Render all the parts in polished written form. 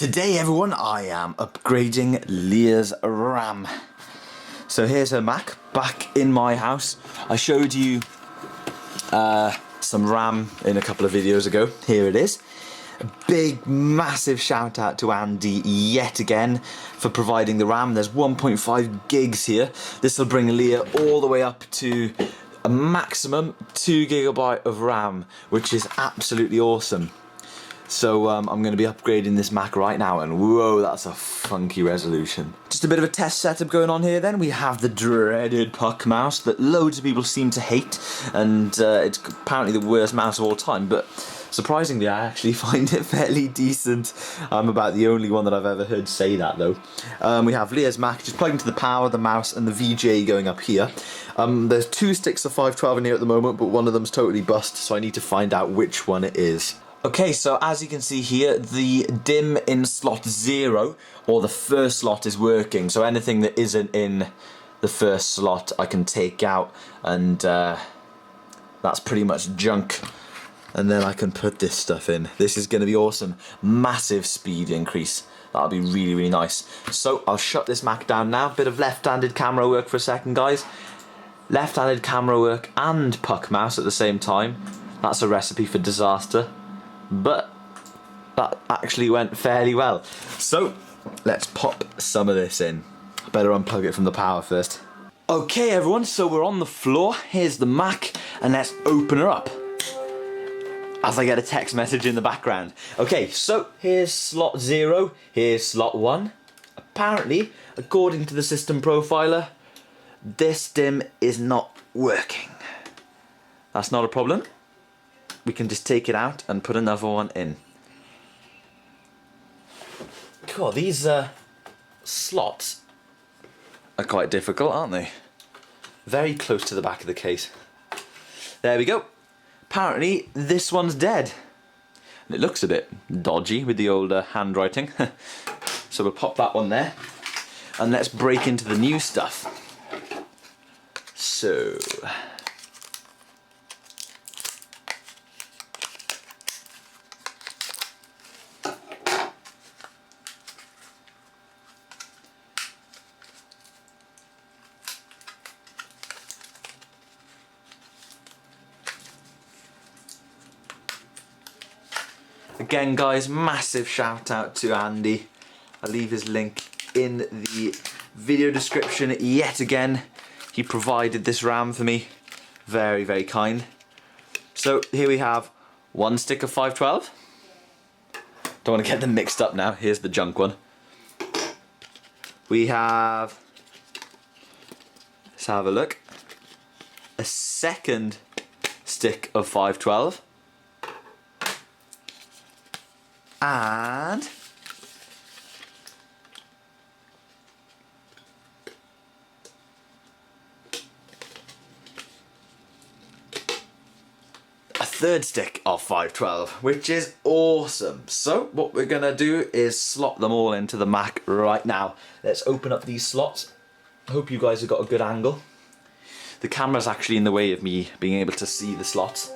Today everyone, I am upgrading Leah's RAM. So here's her Mac back in my house. I showed you some RAM in a couple of videos ago. Here it is. A big massive shout out to Andy yet again for providing the RAM. There's 1.5 gigs here. This will bring Leah all the way up to a maximum 2 GB of RAM, which is absolutely awesome. So I'm going to be upgrading this Mac right now, and whoa, that's a funky resolution. Just a bit of a test setup going on here then. We have the dreaded puck mouse that loads of people seem to hate, and it's apparently the worst mouse of all time, but surprisingly I actually find it fairly decent. I'm about the only one that I've ever heard say that though. We have Leah's Mac just plugged into the power, the mouse and the VGA going up here. There's 2 sticks of 512 in here at the moment, but one of them's totally bust, so I need to find out which one it is. Okay, so as you can see here, the DIMM in slot 0, or the first slot, is working. So anything that isn't in the first slot I can take out, and that's pretty much junk. And then I can put this stuff in. This is going to be awesome. Massive speed increase. That'll be really, really nice. So I'll shut this Mac down now. Bit of left-handed camera work for a second, guys. Left-handed camera work and puck mouse at the same time. That's a recipe for disaster. But that actually went fairly well. So let's pop some of this in. Better unplug it from the power first. Okay everyone, so we're on the floor. Here's the Mac, and let's open her up as I get a text message in the background. Okay, so here's slot 0, here's slot 1. Apparently, according to the system profiler, this DIMM is not working. That's not a problem. We can just take it out and put another one in. Cool, these slots are quite difficult, aren't they? Very close to the back of the case. There we go. Apparently this one's dead. And it looks a bit dodgy with the old handwriting. So we'll pop that one there. And let's break into the new stuff. So again guys, massive shout out to Andy. I'll leave his link in the video description yet again. He provided this RAM for me. Very, very kind. So here we have 1 stick of 512. Don't want to get them mixed up now. Here's the junk one. We have, let's have a look, a second stick of 512. And a third stick of 512, which is awesome. So what we're gonna do is slot them all into the Mac right now. Let's open up these slots. I hope you guys have got a good angle. The camera's actually in the way of me being able to see the slots.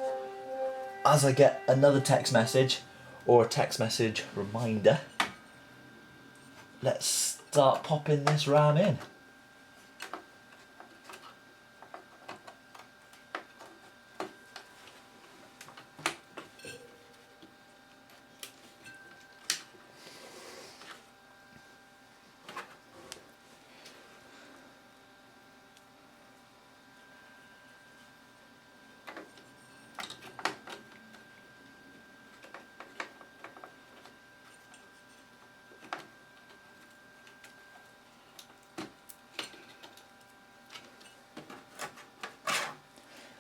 As I get another text message, or a text message reminder, let's start popping this RAM in.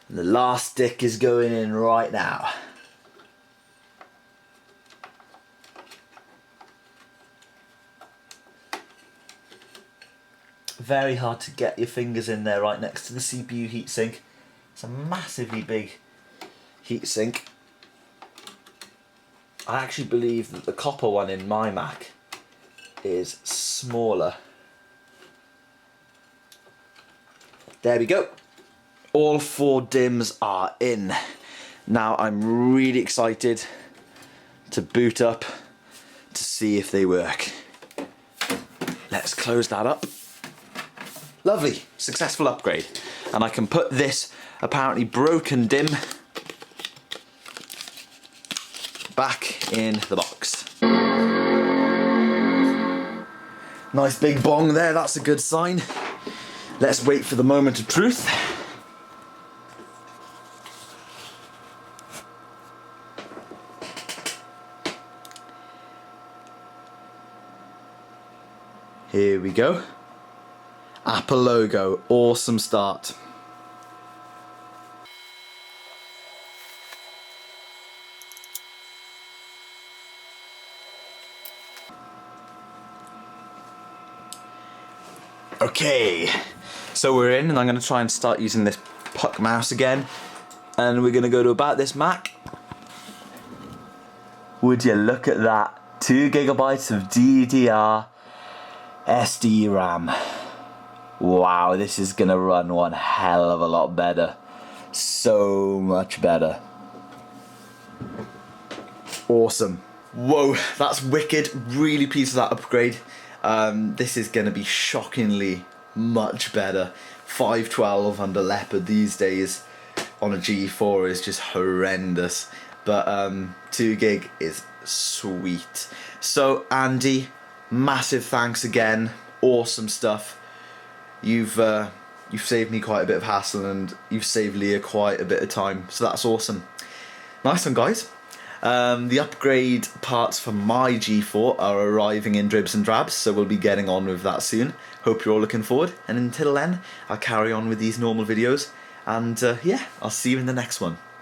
And the last stick is going in right now. Very hard to get your fingers in there right next to the CPU heatsink. It's a massively big heatsink. I actually believe that the copper one in my Mac is smaller. There we go. All 4 DIMMs are in. Now I'm really excited to boot up to see if they work. Let's close that up. Lovely, successful upgrade. And I can put this apparently broken DIMM back in the box. Nice big bong there, that's a good sign. Let's wait for the moment of truth. Here we go. Apple logo, awesome start. Okay, so we're in and I'm going to try and start using this puck mouse again. And we're going to go to about this Mac. Would you look at that? 2 gigabytes of DDR SD RAM. Wow, this is going to run one hell of a lot better. So much better. Awesome. Whoa, that's wicked. Really pleased with that upgrade. This is going to be shockingly much better. 512 under Leopard these days on a G4 is just horrendous. But 2 gig is sweet. So Andy, massive thanks again. Awesome stuff. You've saved me quite a bit of hassle and you've saved Leah quite a bit of time. So that's awesome. Nice one, guys. The upgrade parts for my G4 are arriving in dribs and drabs, so we'll be getting on with that soon. Hope you're all looking forward, and until then, I'll carry on with these normal videos, and yeah, I'll see you in the next one.